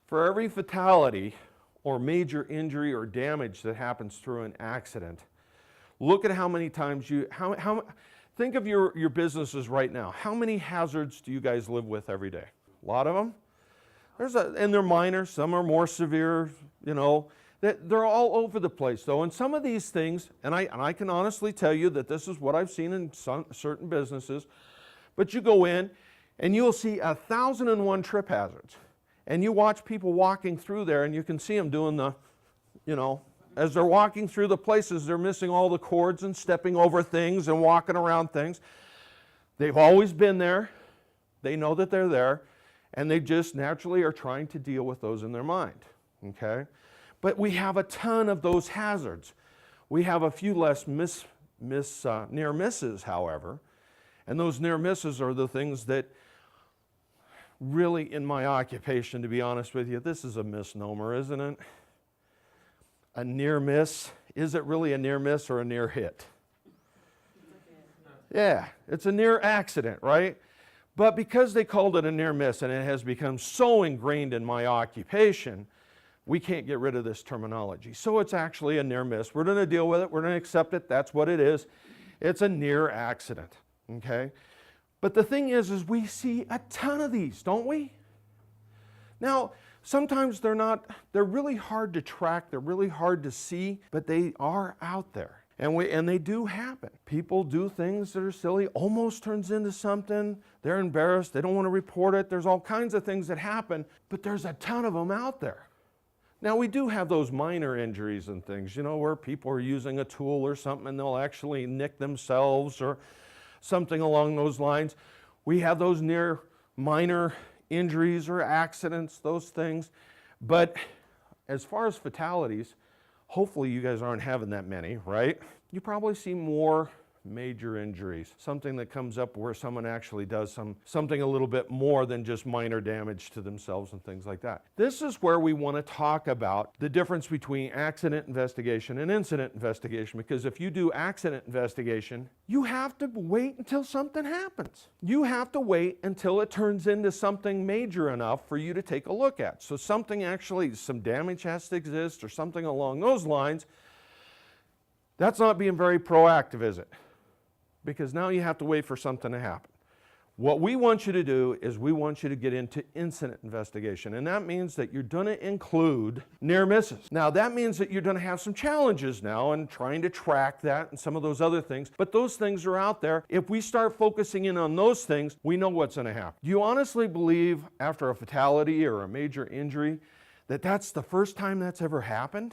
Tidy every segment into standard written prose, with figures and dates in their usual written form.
For every fatality or major injury or damage that happens through an accident, look at how many times think of your businesses right now. How many hazards do you guys live with every day? A lot of them? And they're minor, some are more severe, you know. They're all over the place though. And some of these things, and I can honestly tell you that this is what I've seen in certain businesses, but you go in and you'll see 1,001 trip hazards. And you watch people walking through there and you can see them doing the, you know, as they're walking through the places, they're missing all the cords and stepping over things and walking around things. They've always been there. They know that they're there. And they just naturally are trying to deal with those in their mind. Okay? But we have a ton of those hazards. We have a few less near misses, however. And those near misses are the things that really, in my occupation, to be honest with you, this is a misnomer, isn't it? A near miss. Is it really a near miss or a near hit? Yeah, it's a near accident, right? But because they called it a near miss and it has become so ingrained in my occupation, we can't get rid of this terminology. So it's actually a near miss. We're going to deal with it. We're going to accept it. That's what it is. It's a near accident, okay? But the thing is we see a ton of these, don't we? Now, sometimes they're really hard to track, they're really hard to see, but they are out there. And they do happen. People do things that are silly, almost turns into something, they're embarrassed, they don't want to report it, there's all kinds of things that happen, but there's a ton of them out there. Now, we do have those minor injuries and things, you know, where people are using a tool or something and they'll actually nick themselves or something along those lines. We have those near minor injuries or accidents, those things. But as far as fatalities, hopefully you guys aren't having that many, right? You probably see more major injuries, something that comes up where someone actually does something a little bit more than just minor damage to themselves and things like that. This is where we want to talk about the difference between accident investigation and incident investigation, because if you do accident investigation, you have to wait until something happens. You have to wait until it turns into something major enough for you to take a look at. So something actually, some damage has to exist or something along those lines. That's not being very proactive, is it? Because now you have to wait for something to happen. What we want you to do is we want you to get into incident investigation, and that means that you're going to include near misses. Now that means that you're going to have some challenges now in trying to track that and some of those other things, but those things are out there. If we start focusing in on those things, we know what's going to happen. Do you honestly believe after a fatality or a major injury that that's the first time that's ever happened?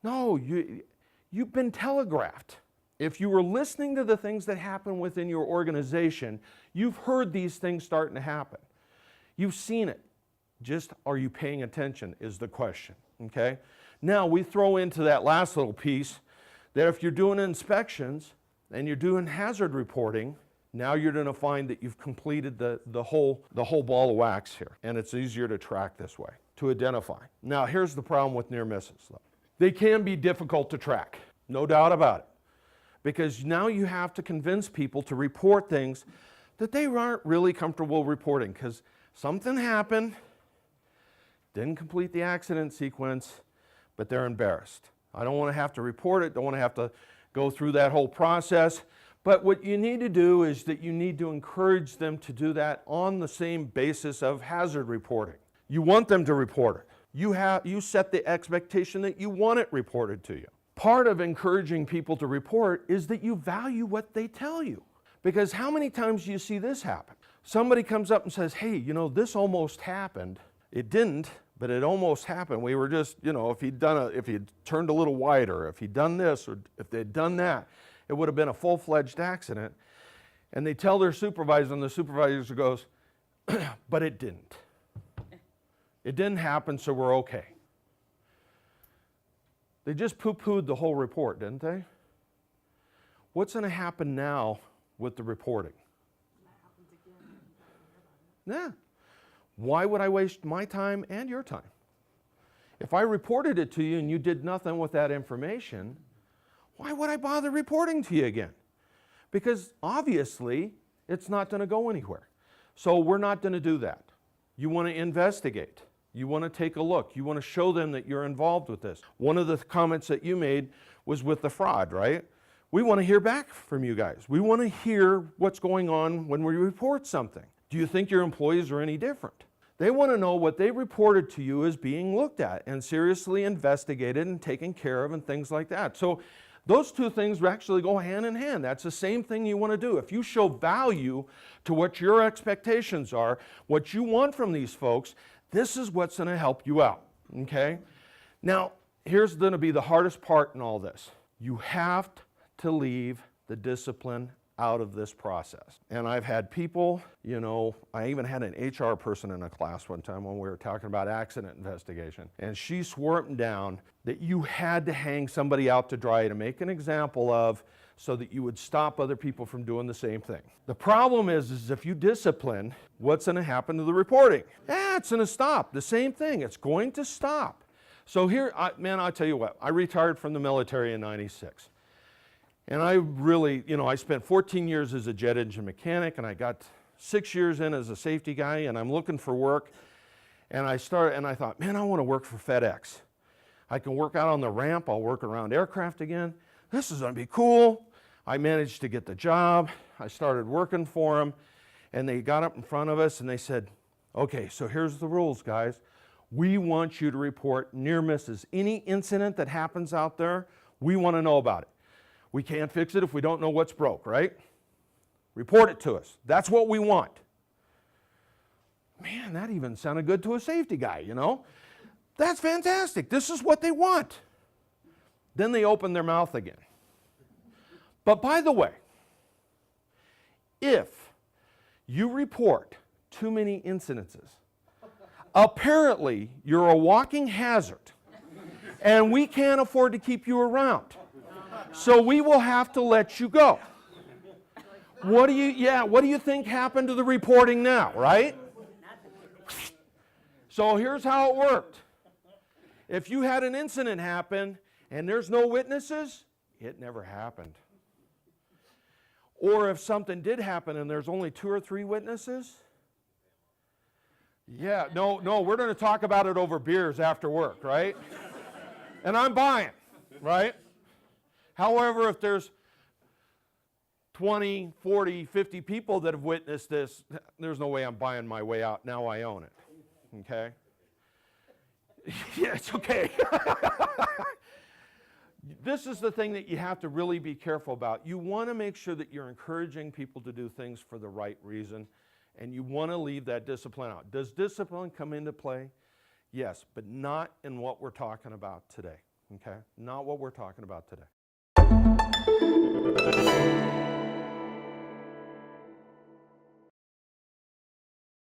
No, you've been telegraphed. If you were listening to the things that happen within your organization, you've heard these things starting to happen. You've seen it. Just are you paying attention is the question, okay? Now we throw into that last little piece that if you're doing inspections and you're doing hazard reporting, now you're going to find that you've completed the whole ball of wax here, and it's easier to track this way, to identify. Now here's the problem with near misses, though. They can be difficult to track, no doubt about it. Because now you have to convince people to report things that they aren't really comfortable reporting because something happened, didn't complete the accident sequence, but they're embarrassed. I don't want to have to report it, don't want to have to go through that whole process. But what you need to do is that you need to encourage them to do that on the same basis of hazard reporting. You want them to report it. You set the expectation that you want it reported to you. Part of encouraging people to report is that you value what they tell you. Because how many times do you see this happen? Somebody comes up and says, hey, you know, this almost happened. It didn't, but it almost happened. We were just, you know, if he'd turned a little wider, if he'd done this, or if they'd done that, it would have been a full-fledged accident. And they tell their supervisor, and the supervisor goes, but it didn't. It didn't happen, so we're okay. They just poo-pooed the whole report, didn't they? What's going to happen now with the reporting? Yeah. Why would I waste my time and your time? If I reported it to you and you did nothing with that information, why would I bother reporting to you again? Because obviously, it's not going to go anywhere. So we're not going to do that. You want to investigate. You want to take a look. You want to show them that you're involved with this. One of the comments that you made was with the fraud, right? We want to hear back from you guys. We want to hear what's going on when we report something. Do you think your employees are any different? They want to know what they reported to you is being looked at and seriously investigated and taken care of and things like that. So those two things actually go hand in hand. That's the same thing you want to do. If you show value to what your expectations are, what you want from these folks, this is what's going to help you out, okay? Now, here's going to be the hardest part in all this. You have to leave the discipline out of this process. And I've had people, you know, I even had an HR person in a class one time when we were talking about accident investigation, and she swore up and down that you had to hang somebody out to dry to make an example of so that you would stop other people from doing the same thing. The problem is if you discipline, what's going to happen to the reporting? It's going to stop. The same thing. It's going to stop. So here, man, I'll tell you what, I retired from the military in '96. And I really, you know, I spent 14 years as a jet engine mechanic, and I got 6 years in as a safety guy, and I'm looking for work. And I thought, man, I want to work for FedEx. I can work out on the ramp. I'll work around aircraft again. This is going to be cool. I managed to get the job. I started working for them, and they got up in front of us, and they said, okay, so here's the rules, guys. We want you to report near misses. Any incident that happens out there, we want to know about it. We can't fix it if we don't know what's broke, right? Report it to us. That's what we want. Man, that even sounded good to a safety guy, you know? That's fantastic. This is what they want. Then they open their mouth again. But by the way, if you report too many incidences, apparently you're a walking hazard, and we can't afford to keep you around. So we will have to let you go. What do you think happened to the reporting now, right? So here's how it worked. If you had an incident happen and there's no witnesses, it never happened. Or if something did happen and there's only 2 or 3 witnesses, no, we're going to talk about it over beers after work, right? And I'm buying, right? However, if there's 20, 40, 50 people that have witnessed this, there's no way I'm buying my way out. Now I own it, okay? Yeah, it's okay. This is the thing that you have to really be careful about. You want to make sure that you're encouraging people to do things for the right reason, and you want to leave that discipline out. Does discipline come into play? Yes, but not in what we're talking about today, okay? Not what we're talking about today.